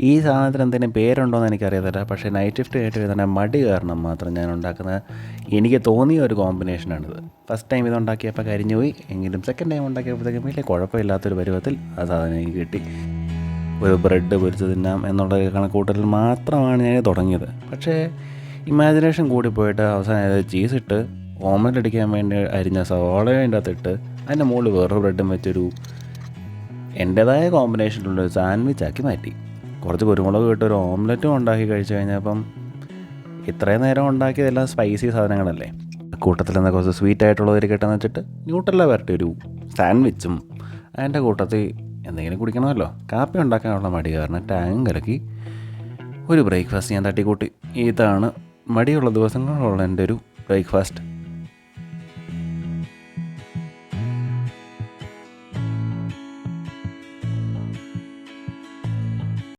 ഈ സാധനത്തിന് എന്തെങ്കിലും പേരുണ്ടോ എന്ന് എനിക്കറിയത്തില്ല. പക്ഷേ നൈറ്റ് ഷിഫ്റ്റ് ആയിട്ട് വരുന്ന മടി കാരണം മാത്രം ഞാൻ ഉണ്ടാക്കുന്ന എനിക്ക് തോന്നിയ ഒരു കോമ്പിനേഷനാണിത്. ഫസ്റ്റ് ടൈം ഇതുണ്ടാക്കിയപ്പോൾ കരിഞ്ഞു പോയി എങ്കിലും സെക്കൻഡ് ടൈം ഉണ്ടാക്കിയപ്പോഴത്തേക്കും വലിയ കുഴപ്പമില്ലാത്തൊരു പരുവത്തിൽ ആ സാധനം എനിക്ക് കിട്ടി. ഒരു ബ്രെഡ് പൊരിച്ച് തിന്നാം എന്നുള്ള കണക്കൂട്ടലിൽ മാത്രമാണ് ഞാൻ തുടങ്ങിയത്. പക്ഷേ ഇമാജിനേഷൻ കൂടിപ്പോയിട്ട് അവസാനം ചീസ് ഇട്ട് ഓംലെറ്റ് അടിക്കാൻ വേണ്ടി അരിഞ്ഞ സവാള അതിൻ്റെ അകത്തിട്ട് അതിൻ്റെ മുകളിൽ വേറൊരു ബ്രെഡും വെച്ചൊരു എൻ്റേതായ കോമ്പിനേഷനിലുള്ളൊരു സാൻഡ്വിച്ചാക്കി മാറ്റി. കുറച്ച് കുരുമുളക് ഇട്ട് ഒരു ഓംലെറ്റും ഉണ്ടാക്കി കഴിച്ച് കഴിഞ്ഞപ്പം ഇത്രയും നേരം ഉണ്ടാക്കിയതെല്ലാം സ്പൈസി സാധനങ്ങളല്ലേ, കൂട്ടത്തിൽ നിന്ന് കുറച്ച് സ്വീറ്റ് ആയിട്ടുള്ളവർ കിട്ടുമെന്ന് വെച്ചിട്ട് ന്യൂട്രല്ല വരട്ടി ഒരു സാൻഡ്വിച്ചും അതിൻ്റെ കൂട്ടത്തിൽ എന്തെങ്കിലും കുടിക്കണമല്ലോ. കാപ്പി ഉണ്ടാക്കാനുള്ള മടി കാരണം ടാങ്കും കലക്കി ഒരു ബ്രേക്ക്ഫാസ്റ്റ് ഞാൻ തട്ടിക്കൂട്ടി. ഇതാണ് മടിയുള്ള ദിവസങ്ങളുള്ള എൻ്റെ ഒരു ബ്രേക്ക്ഫാസ്റ്റ്.